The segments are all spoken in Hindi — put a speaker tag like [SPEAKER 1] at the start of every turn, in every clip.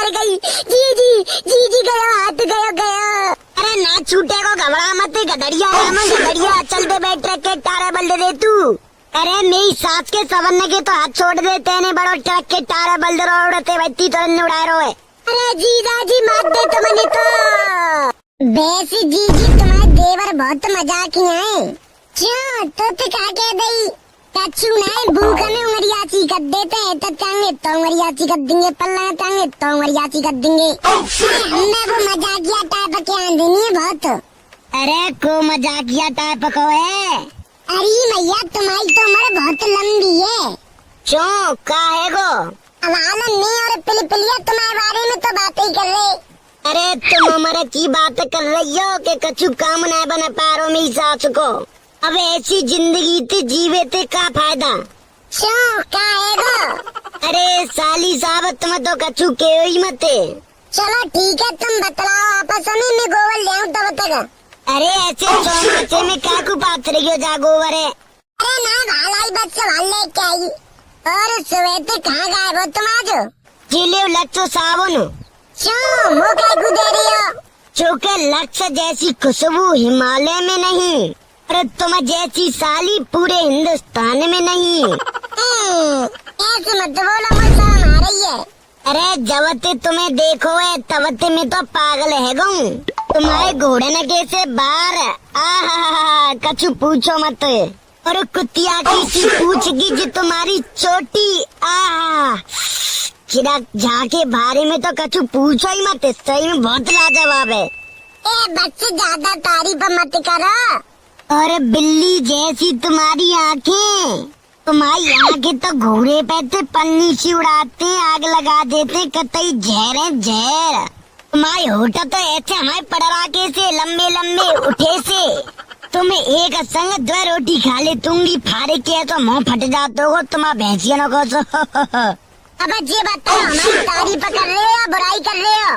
[SPEAKER 1] पड़ गई। जी जी जी जी गया, हाथ गया गया। अरे ना छूटे को घबरा मत गदड़िया, गदड़िया चल दे बैठ ट्रक के टारे बल दे तू। अरे मेरी सास के सवरने के तो हाथ छोड़ दे, तेने बड़ो ट्रक के टारे बल दे उड़ते बैठी तो उड़ा रो है। अरे जीजा जी मार दे तुमने तो। बेसी जी जी तुम्हारे देवर बहुत मजाकिया है। क्यों तो क्या कह दई कछु नहीं, भूख में उंगलियाची कर देते हैं तो चांगे तो उंगलियाची कर देंगे, पल्ला चांगे तो उंगलियाची कर देंगे। हमें वो मजाकिया टाइप के आंदनी है बहुत। अरे को मजाकिया टाइप को है। अरे मैया तुम्हारी तो उम्र बहुत लंबी है। क्यों का है गो? अब आनंद नहीं और पिलिया तुम्हारे बारे में तो बातें ही कर रहे। अरे तुम हमारे की बात कर रही हो कि कछु काम न बना पारो मेरी सास को। अब ऐसी जिंदगी ते जीवे ते का फायदा? क्यों का है? अरे साली साहब तुम तो कछु के ही मत। चलो ठीक है तुम बतलाओ आपस में, मैं गोबर ले आऊं तब तक। अरे ऐसे बच्चे में क्या को बात रही हो जा गोबर है। अरे ना भालाई बच्चे भाले क्या ही। और सुबह कहाँ गायब हो तुम आज? जिले लक्ष्य सावन। क्यों मुँह क्या दे रही हो? चूँकि लक्ष्य जैसी खुशबू हिमालय में नहीं, और तुम जैसी साली पूरे हिंदुस्तान में नहीं। ऐसे मत बोलो, मुझे आ रही है। अरे जबते तुम्हें देखो है तबते में तो पागल है गऊँ। तुम्हारे घोड़े न कैसे बाहर आहा कछु पूछो मत। और कुतिया की सी पूछगी जो तुम्हारी चोटी आहा चिराग झा के बारे में तो कछु पूछो ही मत, सही में बहुत लाजवाब है। ए बच्चे ज्यादा तारीफ मत करो। और बिल्ली जैसी तुम्हारी आँखें, तुम्हारी आँखें तो घोड़े पे थे पन्नी सी उड़ाते, आग लगा देते, कतई जहर है जहर। तुम्हारी होठा तो ऐसे हमारे पड़राके से लंबे लंबे उठे से। तुम एक संग दो रोटी खा ले तुंगी फारे के तो मुँह फट जाते हो तुम्हारा भैंसिया को। अब ये बताओ हमारी तारीफ कर रहे हो या बुराई कर रहे हो?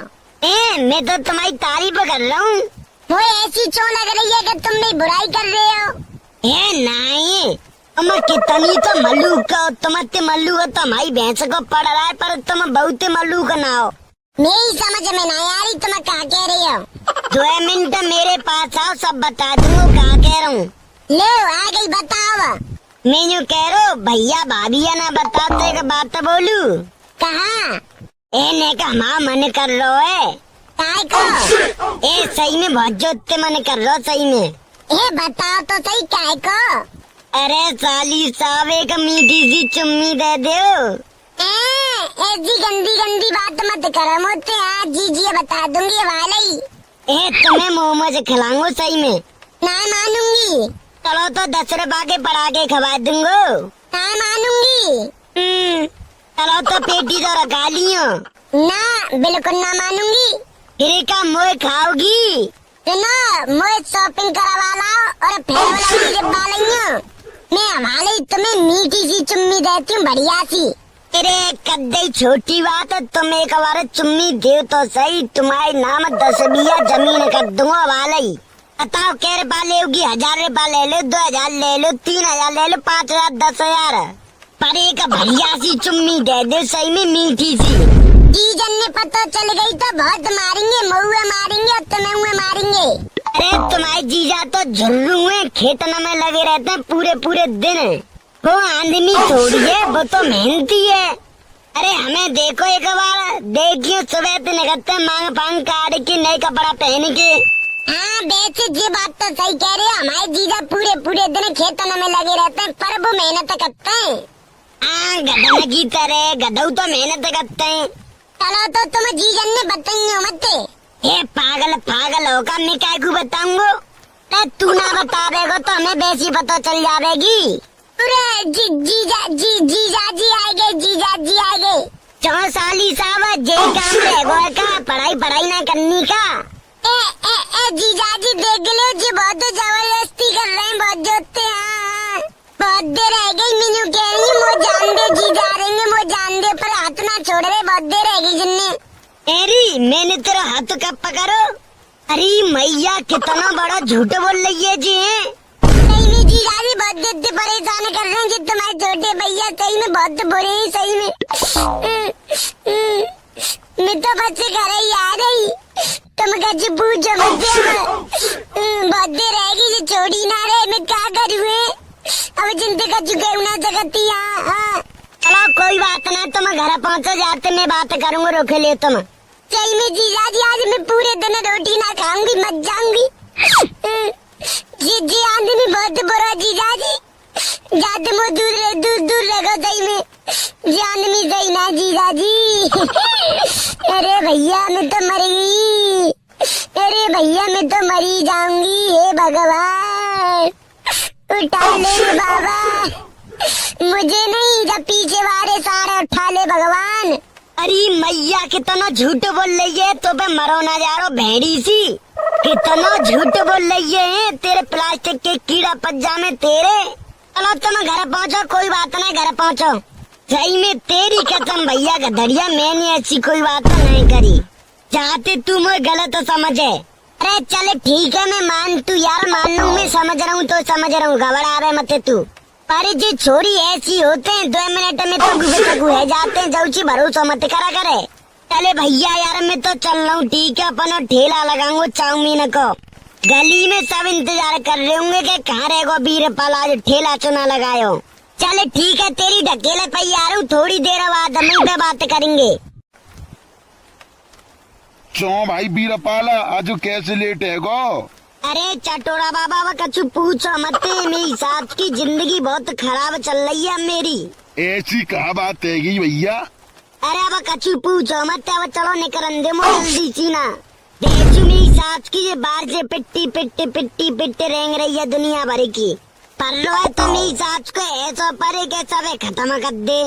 [SPEAKER 1] मैं तो तुम्हारी तारीफ कर रहा हूँ। वो ऐसी क्यों लग रही है कि तुम मेरी बुराई कर रहे हो? नहीं तुम कितनी तो मल्लूक हो, तुम मल्लू हो तो हमारी भैंस को पड़ रहा है, पर तुम बहुत मल्लूक ना हो। मेरी समझ में नहीं आ रही तुम क्या कह रही हो। 2 मिनट मेरे पास आओ सब बता दूंगा क्या कह रहा हूँ। ले आ गई बताओ। मैं यूँ कह रहा हूँ भैया भाभी ना बताते का बात बोलू कहाँ? ने का हमारा मन कर रहा है काय को? ए सही में बहुत जोते मन कर रहा सही में। ए बताओ तो सही काय को? अरे साली साहब एक मीठी सी चुम्मी दे दो। ऐसी गंदी गंदी बात मत करो मुझसे। हाँ जी जी बता दूंगी वाली। तुम्हें मोमोज खिलाऊंगा सही में। ना मानूंगी। चलो तो 10 रुपए के पराठे खवा दूंगा। ना मानूंगी। चलो तो पेटी तो रखा लियो। ना बिल्कुल ना मानूंगी। फिर का मोए खाओगी? सुनो मोए शॉपिंग करवा लाओ और फिर वाला डिब्बा लियो। मैं हमारे तुम्हें मीठी सी चुम्मी देती हूँ बढ़िया सी। अरे कद्दई छोटी बात है, तुम एक बार चुम्मी दे तो सही, तुम्हारे नाम 10 बीघा जमीन कर दूंगा वाले। बताओ क्या रुपया लेगी? 1000 रुपया ले लो, 2000 ले लो, 3000 ले लो, 5000 10,000 पर एक बढ़िया सी चुम्मी दे दे सही में मीठी सी। जीजन ने पता चल गई तो बहुत मारेंगे, महुए मारेंगे और तुम्हें हुए मारेंगे। अरे तुम्हारे जीजा तो झुर्रू है, खेतन में लगे रहते हैं पूरे पूरे दिन। वो आदमी थोड़ी है, वो तो मेहनती है। अरे हमें देखो एक बार, देखियो सुबह से निकलते मांग पांग काट के नए कपड़ा पहन के। हाँ बेचे ये बात तो सही कह रहे हो, हमारे जीजा पूरे पूरे दिन खेतों में लगे रहते हैं पर वो मेहनत करते हैं। हाँ गधन की तरह गधऊ तो मेहनत करते हैं। चलो तो तुम जीजन ने बताइए मत। ये पागल पागल होगा, मैं क्या को बताऊंगा? तू ना बता देगा तो हमें वैसी पता चल जाएगी। अरे जीजा जी आ गए, जीजा जी आ गए। 4 साली साहब जे काम रहेगा का पढ़ाई ना करनी का। जीजा जी देख लो जी बहुत जबरदस्ती कर रहे हैं, बहुत जोते हैं। बहुत देर रह गई मीनू कह रही वो जान दे जी जा रहेंगे, वो जान दे पर हाथ ना छोड़ रहे, बहुत देर रह गई जिन्ने। अरे मैंने तेरा हाथ कब पकड़ो? अरे मैया कितना बड़ा झूठ बोल रही है जी। नहीं जीजा जी बहुत जिद्द परेशान कर रहे हैं जी तुम्हारे छोटे भैया, सही में बहुत बुरे हैं सही में। मैं तो तो बच्चे घर ही आ रही, तुम कछु पूछो मुझसे, बहुत देर रहेगी जो छोड़ी ना रहे, मैं क्या करूँ? अब चिंता कछु कहूँ ना सकती। हाँ चलो कोई बात ना, तुम घर पहुँचो, जाते मैं बात करूँगा, रोक लियो तुम। सही में जीजा जी, आज मैं पूरे दिन रोटी ना खाऊंगी, मत जाऊंगी। जी आदमी बहुत बुरा जीजा जी, जाते मो दूर रखो, सही में जान में सही ना जीजा जी। अरे भैया मैं तो मर गई, अरे भैया मैं तो मरी जाऊंगी, हे भगवान उठा ले बाबा, मुझे नहीं, जब पीछे वाले सारे उठा ले भगवान। अरे मैया कितना झूठ बोल रही है, तो बे मरो ना जा रहा भेड़ी सी, कितना झूठ बोल रही है, तेरे प्लास्टिक के कीड़ा पजामे तेरे। चलो तुम घर पहुँचो, कोई बात नहीं, घर पहुँचो। सही में तेरी कसम भैया गधड़िया, मैंने ऐसी कोई बात नहीं करी, चाहते तू मुझे गलत समझे। अरे चले ठीक है, मैं मान तू यार, मान लूं, मैं समझ रहा हूँ तो समझ रहा हूँ, घबरा मत तू। अरे जो छोरी ऐसी होते हैं 2 मिनट में तो गुहे जाते हैं, जौची भरोसा मत करा करे। चले भैया यार मैं तो चल रहा हूँ, ठीक है, अपन ठेला लगाऊंगा चाउमीन को, गली में सब इंतजार कर रहे होंगे कि कहाँ रहेगा बीरपाल, आज ठेला चुना लगायो। चले ठीक है, तेरी ढकेले पे आ रहा हूँ, थोड़ी देर बाद हम पे बात करेंगे।
[SPEAKER 2] क्यों भाई बीरपाल, आज कैसे लेट है गो?
[SPEAKER 1] अरे चटोरा बाबा वो कछु पूछो मत, मेरी साथ की जिंदगी बहुत खराब चल रही है मेरी।
[SPEAKER 2] ऐसी क्या बात है भैया?
[SPEAKER 1] अरे अब कछु पूछो मत, अब चलो निकल दे मो जल्दी सी ना। देखो मेरी साथ की ये बाहर से पिट्टी रेंग रही है दुनिया भर की, पर लो है तो मेरी साथ को ऐसा परे के सब खत्म कर दे,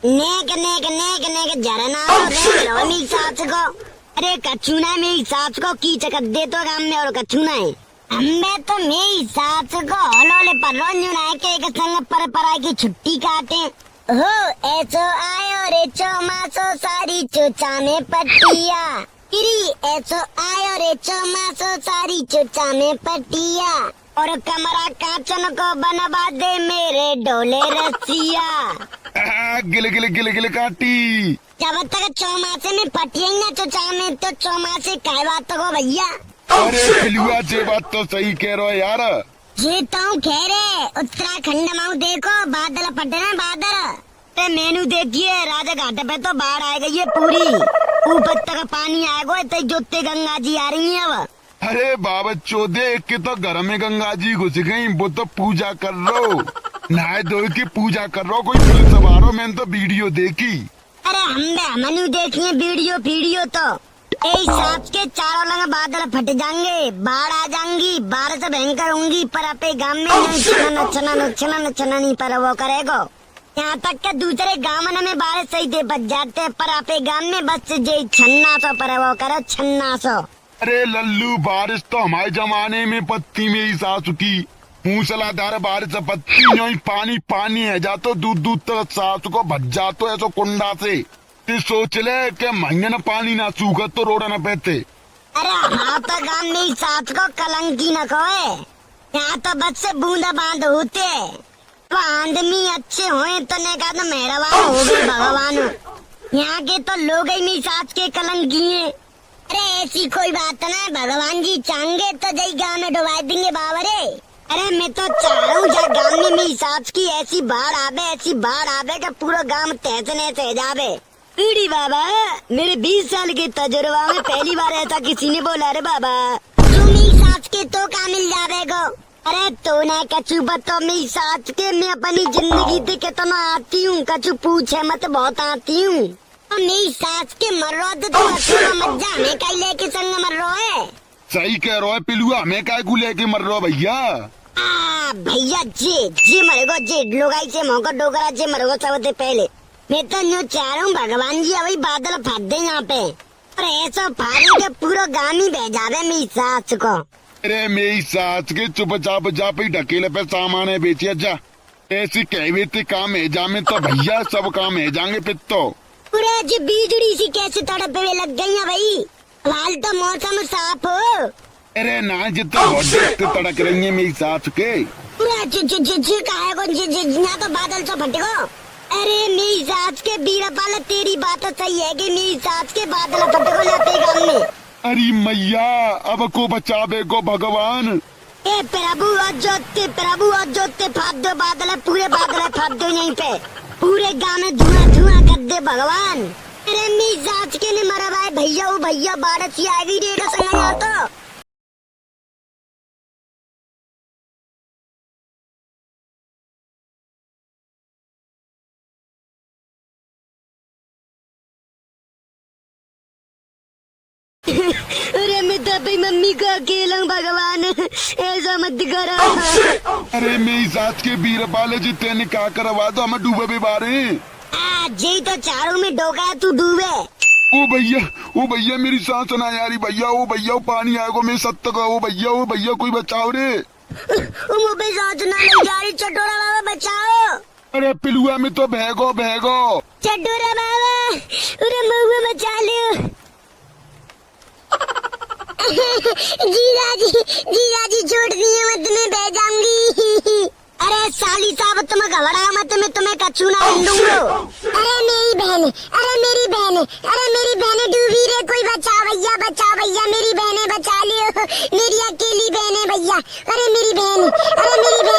[SPEAKER 1] नेक नेक नेक नेक झरना रो मेरी साथ को। अरे कछु ना मेरी सास को की चकत दे तो काम में, और कछु ना है हमें तो मेरी सास को हलोले पर रोन्यूना के एक संग पर की छुट्टी काटे हो। ऐसो आयो रे चौमासो सारी चोचा में पटिया, ऐसो आयो रे चौमासो सारी चोचा में पटिया, और कमरा काचन को बनवा दे मेरे डोले रसिया।
[SPEAKER 2] गिल गिल गिल गिल काटी,
[SPEAKER 1] जब तक चौमासे में पटियेंगे ना चोचा में, तो चौमासे काय बात को भैया।
[SPEAKER 2] अरे पिलुआ जे बात तो सही कह रहे हो यार,
[SPEAKER 1] ये तो कह रहे उत्तराखंड में देखो बादल फटे ना बादल, ते मेनू देखिए राजा घाट पे तो बाढ़ आ गई है पूरी, ऊपर तक पानी आएगा, तो जोते गंगा जी आ रही है अब।
[SPEAKER 2] अरे बाबा चौदे के तो घर में गंगा जी घुस गई, वो तो पूजा कर लो, नहाए धोए की पूजा कर लो, कोई पुलिस सवारों, मैंने तो वीडियो देखी।
[SPEAKER 1] अरे हमने देखिए वीडियो तो एक साथ के चारों लंग बादल फट जाएंगे, बाढ़ आ जाएंगी, बारिश भयंकर होंगी, पर अपने गांव में नचना नहीं पर वो करेगा। यहाँ तक के दूसरे गाँव में बारिश सही दे बच जाते हैं, पर अपने गाँव में बस जे छन्ना सो पर वो करो छन्ना सो।
[SPEAKER 2] अरे लल्लू, बारिश तो हमारे जमाने में पत्ती में ही सासु की, मूसलाधार बारिश से पत्ती नहीं, पानी पानी है जातो दूध तक सासु को भज जातो ऐसो कुंडा से, सोच ले के महीने न पानी ना सूखा तो रोड़ा न पहते।
[SPEAKER 1] अरे हाँ तो गाँव में साथ को कलंकी न कोए, यहाँ तो बस से बूंदा बांध होते, तो आदमी अच्छे होए तो ने कहा तो मेहरबान हो गए भगवान, यहाँ के तो लोग ही मेरी साथ के कलंकी है। अरे ऐसी कोई बात ना, भगवान जी चाहेंगे तो जय गाँव में डुबा देंगे बाबरे। अरे मैं तो चाह रहा हूँ जब गाँव में मेरी साथ की ऐसी बाढ़ आवे कि पूरा गाँव तहसने से जावे। पीड़ी बाबा, मेरे 20 साल के तजुर्बा में पहली बार ऐसा किसी ने बोला। रे बाबा तू मेरी साथ के तो का मिल जावेगो। अरे तो न कछु बतो मेरी साथ के, मैं अपनी जिंदगी से कितना आती हूँ, कछु पूछे मत बहुत आती हूँ। मेरी सास के मर रहा तो अकेला मत जा, हमें कहीं लेके संग मर रहा है।
[SPEAKER 2] सही कह रहा है पिलुआ, हमें काय को लेके मर रहा भैया।
[SPEAKER 1] भैया जी मरेगो, जी लोगाई से मौका डोकरा जी मरेगो सबसे पहले। मैं तो न्यू चाह रहा हूँ भगवान जी अभी बादल फट दे यहाँ पे, और ऐसा फाड़े के पूरा गाँव ही भेजा मेरी सास को।
[SPEAKER 2] अरे मेरी सास के चुपचाप जा पे ढकेले पे सामान है बेचिया जा, ऐसी कहवे थे काम है जा में तो भैया सब काम है जाएंगे फिर तो।
[SPEAKER 1] पूरा जी बिजली सी कैसे तड़पे लग गई है भाई, हाल तो मौसम साफ हो।
[SPEAKER 2] अरे ना जितना तड़क रही है मेरी सास के,
[SPEAKER 1] पूरा जी कहा तो बादल तो फटेगो। अरे मेरी सास के बीरपाल तेरी बात तो सही है कि मेरी सास के बादल फटको जाते गाँव में।
[SPEAKER 2] अरे मैया अब को बचावे को भगवान।
[SPEAKER 1] ए प्रभु अजोते फाद दो बादल, पूरे बादल फाद दो यहीं पे, पूरे गाँव में धुआं धुआं कर दे भगवान। अरे मेरी सास के ने मरा भाई भैया, वो भैया बारिश आ गई रे का संग तो। अरे मैं तो अपनी मम्मी को अकेला हूँ भगवान, ऐसा मत करो।
[SPEAKER 2] अरे मेरी सास के बीरपाल जी तेने क्या करवा दो, हमें डूबे भी बारे।
[SPEAKER 1] आज ही तो चारों में डोका तू डूबे।
[SPEAKER 2] ओ भैया मेरी सांस ना यारी भैया, ओ भैया वो पानी आएगा मैं सत्य का, ओ भैया कोई बचाओ रे।
[SPEAKER 1] मुझे सांस ना ले जा रही, चटोरा बाबा बचाओ।
[SPEAKER 2] अरे पिलुआ में तो भैगो
[SPEAKER 1] चटोरा बाबा, अरे महुआ बचा लियो। जीजा जी छोड़ दिए मत, मैं बह जाऊंगी। अरे साली साहब तुम घबराओ मत, मैं तुम्हें कछू ना दूंगा। अरे मेरी बहन डूबी रे, कोई बचा भैया मेरी बहने बचा लियो, मेरी अकेली बहन है भैया। अरे मेरी बहन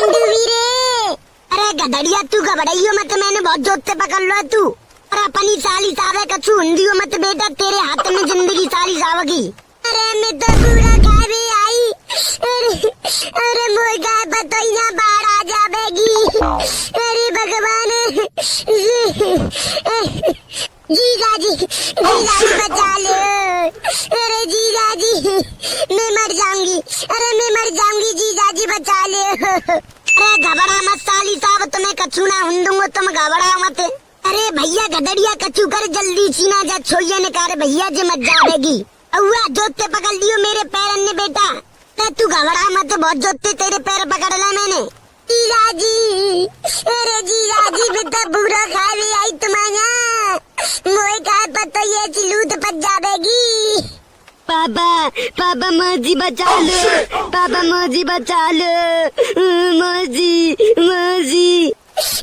[SPEAKER 1] डूबी रे। अरे गधड़िया तू घबराइयो मत, मैंने बहुत जोर से पकड़ लो तू। अरे अपनी साली साहब कछू हुंदियो मत बेटा, तेरे हाथ में जिंदगी साली साहब की। अरे मैं तो पूरा खावे आई, अरे मोई गाय बताई ना बाढ़ आ जाएगी। अरे भगवान, जीजा जी बचा लो। अरे जीजा जी मैं मर जाऊंगी, जीजा जी बचा लो। अरे घबरा मत साली साहब, तुम्हें कछू ना हुंदूंगा, तुम घबरा मत। अरे भैया गदड़िया कछू कर जल्दी सीना जा छोइया निकाले भैया जी मत जाएगी। अउआ जोते पकड़ लियो मेरे पैर ने बेटा, तू घबरा मत, बहुत जोते तेरे पैर पकड़ ला मैंने। जीजा जी, अरे जीजा जी बेटा बुरा खावे आई तुम्हारा, मोए का पता ये चिलूत पच जाएगी। पापा मौजी बचा लो, मौजी।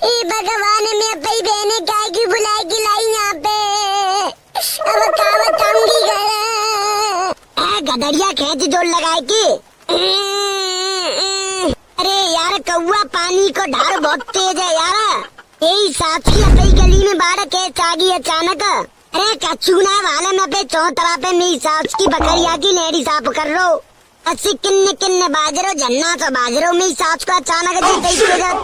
[SPEAKER 1] ए भगवान, मैं अपनी बहने काय की बुलाई की लाई यहाँ पे, अब क्या बताऊंगी घर। गदड़िया खेच जोर लगाए के। अरे यार कौआ पानी को ढार बहुत तेज है यार, यही साथी अपनी गली में बाढ़ कैच आ गई अचानक। अरे कछूना वाले में पे चौतरा पे मेरी सास की बकरिया की लेडी साफ कर रो, अस्सी किन्ने बाजरो जन्ना तो बाजरो मेरी सास को अचानक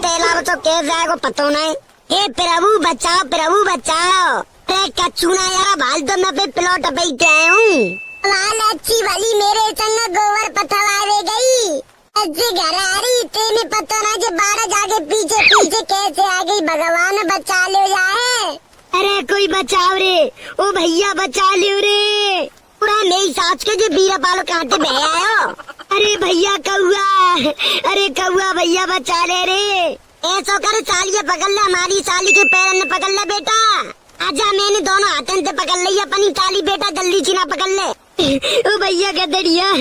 [SPEAKER 1] तेला तो कैसे आएगा पतो नहीं। हे प्रभु बचाओ। अरे कछूना यार भाल तो मैं पे प्लॉट पे आया हूँ, लाल अच्छी वाली मेरे संग गोबर पथवावे गई, ऐसे घर आ रही तेने पता ना जो बारह जाके पीछे कैसे आ गई, भगवान बचा लो जाए। अरे कोई बचाओ रे, ओ भैया बचा लियो रे। पूरा मेरी सास के जो बीरपाल कांटे बह आयो। अरे भैया कौआ भैया बचा ले रे। ऐसा कर सालिया पकड़ ले, हमारी साली के पैर ने पकड़ ले बेटा, आजा मैंने दोनों हाथों से पकड़ ली अपनी साली बेटा, जल्दी चीना पकड़ ले। ओ भैया गदड़िया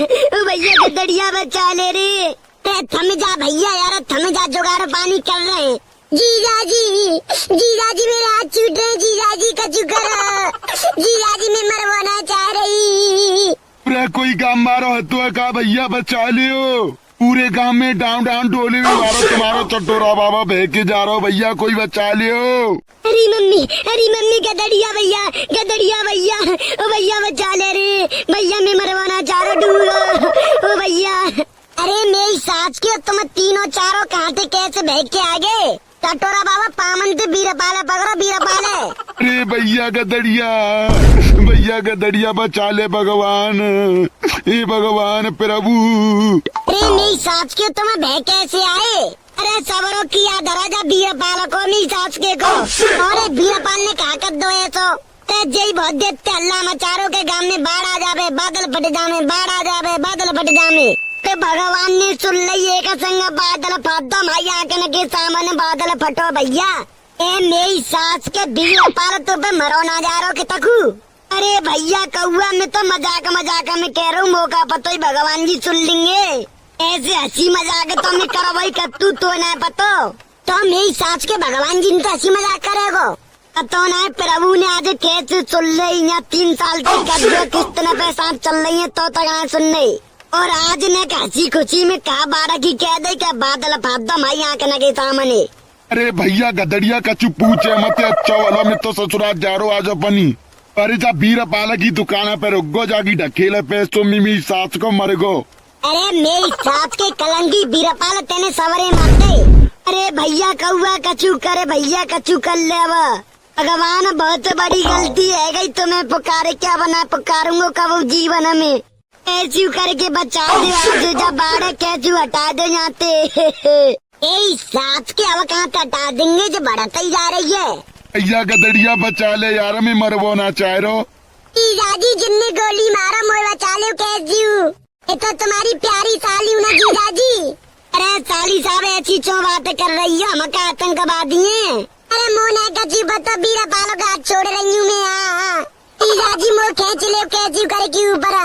[SPEAKER 1] बचा ले रे। थम जा भैया यार, थम जा, जुगाड़ पानी कर रहे हैं। जीजा जी मेरे हाथ छूट रहे, जीजा जी कछु करो, जीजा जी मैं मरवाना चाह रही।
[SPEAKER 2] अरे कोई काम मारो हतुआ का भैया बचा लियो, पूरे गांव में डाउन डोले में मारो, तुम्हारा चटोरा बाबा बह के जा रहा हो, भैया कोई बचा लियो।
[SPEAKER 1] अरे मम्मी गदड़िया भैया, ओ भैया बचा ले रे, भैया मैं मरवाना चाह रहा डूबो, ओ भैया। अरे मेरी सास के तुम तीनों चारों कहाँ थे, कैसे बह के आ गए? चटोरा बाबा पामन से बीरपाल पकड़ो, बीरपाल।
[SPEAKER 2] अरे भैया गदड़िया बचा ले भगवान, हे भगवान प्रभु।
[SPEAKER 1] अरे मेरी सास के तुम बह कैसे आए? अरे सबरों किया दराजा बीरपाल को, मेरी सास के को, और बीरपाल ने कहा कर दो ऐसो जय बहुत देते अल्लाह मचारो के गांव में बाढ़ आ जावे, बादल फट जावे, बाढ़ आ जावे, बादल फट जावे। तो भगवान ने सुन ली एक संग बादल फटो, भाई आके के सामने बादल फटो भैया। ए मेरी सास के बीरपाल तो पे मरो ना जा रहा कि तकू। अरे भैया कौआ मैं तो मजाक में कह रहा हूँ, मौका पतो ही भगवान जी सुन लेंगे, ऐसे हंसी मजाक तो मैं करो भाई कर तू तो ना पतो। तो मेरी सास के भगवान जी ने तो हंसी मजाक करेगो। अब तो ना प्रभु ने आज कैसे सुन रही यहाँ 3 साल की कब्ज किस्त न पैसा चल रही है तो तक ना सुन रही। और आज ने हंसी खुशी में कहा 12 की कह दे क्या बादल फादा माई आंख न के सामने।
[SPEAKER 2] अरे भैया गदड़िया कछु पूछे मत, अच्छा वाला में तो ससुराल जा रो आज अपनी। अरे जा बीरपाल की दुकान पे रुको, जाकी ढकेले पैसों में मेरी सास को मर गो।
[SPEAKER 1] अरे मेरी सास के कलंकी बीरपाल तेने सवरे मार दे। अरे भैया कौआ कछु करे, भैया कछु कर ले। अब भगवान बहुत बड़ी गलती है गई, तुम्हें पुकारे क्या बना पुकारूंगा कब जीवन में। ऐसी करके बचा दे आज, जब 12 कैसे हटा दे जाते। ए सास के अब कहाँ हटा देंगे जो बढ़ता ही जा रही है।
[SPEAKER 2] भैया गदड़िया बचा ले यार, मैं मरबो ना चाह रो।
[SPEAKER 1] जीजाजी जिनने गोली मारा मोए बचा ले कैसी हूँ। ये तो तुम्हारी प्यारी साली हूँ ना जीजाजी। अरे साली साहब ऐसी क्यों बातें कर रही है, हम क्या आतंकवादी हैं। अरे मोना कची बता बीरपाल का हाथ छोड़ रही हूँ मैं। जीजाजी मोर खींच ले कैसी करे की ऊपर।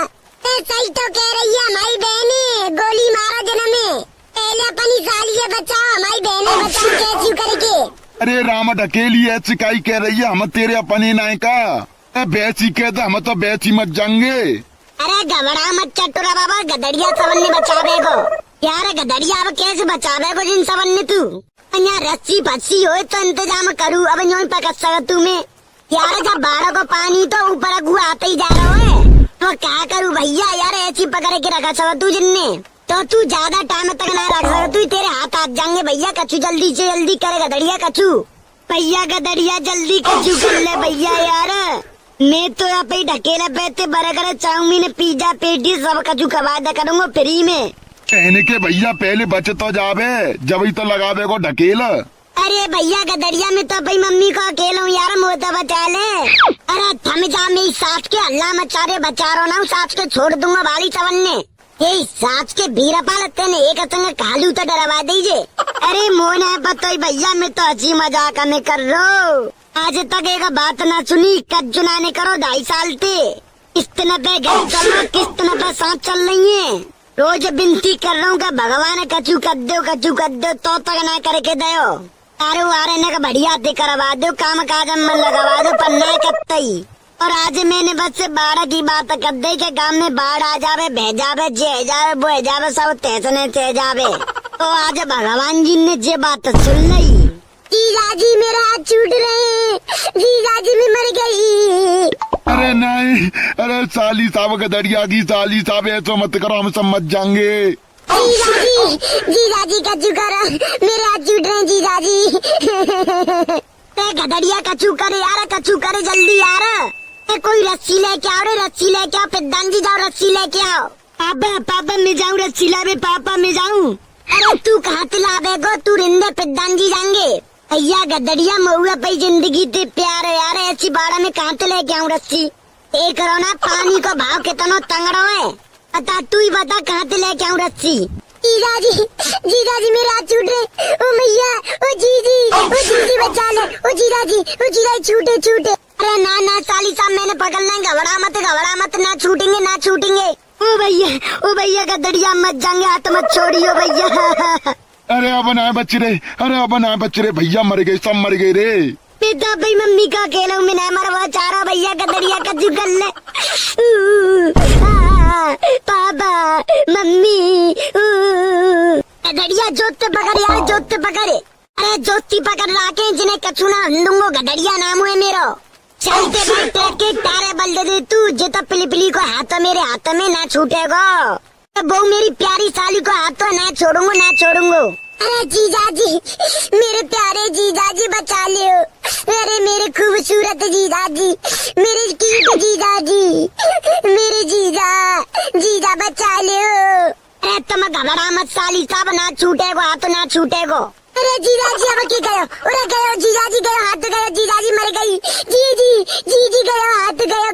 [SPEAKER 1] सही तो कह रही है हमारी बहने, गोली मारा जन्म में पहले अपनी साली से बचाओ, हमारी बहने बचाओ कैसी करके।
[SPEAKER 2] अरे राम ढकेली ऐसी काई कह रही है, हम तेरे अपने नाय का बैसी कहते हम तो बैसी मत जाएंगे।
[SPEAKER 1] अरे घबरा मत चटोरा बाबा, गदड़िया सवन ने बचावे को यार। गदड़िया अब कैसे बचावे को जिन सवन ने तू यहाँ रस्सी फस्सी हो तो इंतजाम करूँ। अब यूं पकड़ सकत तू मैं यार, जब 12 को पानी तो ऊपर अगुआ आते ही जा रहा है तो क्या करूँ भैया यार। ऐसी पकड़ के रखा सकत तू जिनने तो तू ज्यादा टाइम तक ना रख सकत तू, तेरे हाथ आ जाएंगे भैया। कछु जल्दी से जल्दी करे गदड़िया कछु, भैया गदड़िया जल्दी कछु कर ले भैया यार। मैं तो यहाँ पे ढकेला पैते बर्गर चाउमीन पिज्जा पेटी सब कछु खवा दे करूँगा फ्री में।
[SPEAKER 2] कहने के भैया पहले बचे तो जावे, जब ही तो लगावे को ढकेल।
[SPEAKER 1] अरे भैया गदड़िया में तो भाई मम्मी को अकेला हूँ यार, मोता बचा ले। अरे थम जा मेरी सास के अल्लाह मचारे बचा रहा ना, सास के छोड़ दूंगा बाली चवन ने। ये सास के बीरपाल तेने एक संग कालू तो डरवा दीजिए। अरे मोना पता ही भैया मैं तो हंसी मजाक में कर रहा हूँ, आज तक एक बात ना सुनी। कज्जू नाने करो 2.5 साल थे, किस्त न पे घर चल रहा, किस्त न पे सांस चल रही है। रोज विनती कर रहा हूँ भगवान कछु कर दो तो तक ना करके दो। अरे वारे ने बढ़िया दे करवा दो, काम काज में लगवा दो पर ना करता ही। और आज मैंने बस से 12 की बात कर दी के गांव में बाढ़ आ जावे, बह जावे, जे जावे बह जावे, सब तैसने ते जावे। तो आज भगवान जी ने जे बात सुन ली। जीजाजी मेरा हाथ छूट रहे, जीजाजी मैं मर गई।
[SPEAKER 2] अरे नहीं, अरे साली साहब गदड़िया की साली साहब ऐसा मत करो, हम समझ जाएंगे।
[SPEAKER 1] जीजाजी कचू करो, मेरे हाथ छूट रहे जीजाजी। गदड़िया कचू करे यार, कचू करे जल्दी यार। कोई रस्सी लेके आओ रे, रस्सी लेके आओ, पिद्दान जी जाओ रस्सी लेके आओ। पापा मैं जाऊँ रस्सी लावे, पापा मैं जाऊँ। अरे तू कहाँ ते लावे गो, तू रिंदे पिद्दान जी जाएंगे। भैया गदड़िया महुआ पे जिंदगी ते प्यार है यार, ऐसी 12 में कहाँ ते लेके आऊँ रस्सी। एक करो ना पानी को भाव कितना तंगड़ो है, बता तू ही बता कहाँ ते लेके आऊँ रस्सी। जीजाजी मेरे हाथ छूट रहे, ओ मैया, ओ जीजी बचा ले, ओ जीजाजी छूटे। अरे ना साली साहब मैंने पकड़ना है, घबरा मत ना छूटेंगे। ओ भैया गदड़िया मत जाएंगे, हाथ मत छोड़ियो भैया।
[SPEAKER 2] अरे अब ना बच रहे, भैया मर गए, सब मर गए रे।
[SPEAKER 1] पिता भाई मम्मी का अकेला हूँ, मैं मरवा चाह रहा भैया गदड़िया कचू कर ले। पापा मम्मी गदड़िया जोत पकड़ यार, जोत पकड़। अरे जोती पकड़ राके जिन्हें कछू ना दूंगो, गदड़िया नाम है मेरो। चलते बैठे के तारे बल दे तू, जो तो पिली को हाथ मेरे हाथ में ना छूटेगा। वो मेरी प्यारी साली को हाथ तो ना छोड़ूंगा। अरे जीजाजी मेरे प्यारे जीजाजी बचा लियो। अरे मेरे खूबसूरत जीजाजी, मेरे क्यूट जीजाजी, मेरे जीजा बचा लियो। अरे तुम घबरा मत साली साहब, ना छूटेगो हाथ ना छूटेगो। अरे जीजाजी अब की गयो, अरे गयो जीजाजी गयो, हाथ गयो, जीजाजी मर गई। जी गयो, हाथ गयो।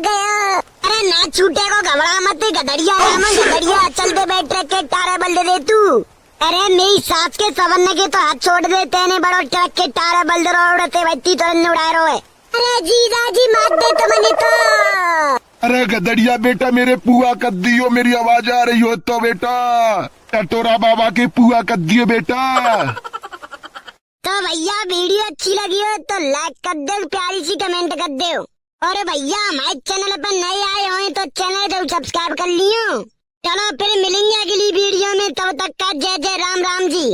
[SPEAKER 1] अरे ना छूटेगो घबरा मत, गदड़िया चल दे बैठ के टारे बल दे तू। अरे मेरी सास के सवरने के तो हाथ छोड़ दे, तेने बड़ो ट्रक के टारे बल उड़ते बच्ची तो उड़ा रहे। अरे जीजाजी मार दे तो मैंने तो।
[SPEAKER 2] अरे गदड़िया बेटा मेरे पुआ कर दियो, मेरी आवाज आ रही हो तो बेटा, टटोरा बाबा के पुआ कर दियो बेटा।
[SPEAKER 1] तो तो भैया वीडियो अच्छी लगी हो तो लाइक कर दो, प्यारी सी कमेंट कर दो। और भैया हमारे चैनल पर नए आए हो तो चैनल को सब्सक्राइब कर लियो। चलो फिर मिलेंगे अगली वीडियो में, तब तक का जय जय राम राम जी।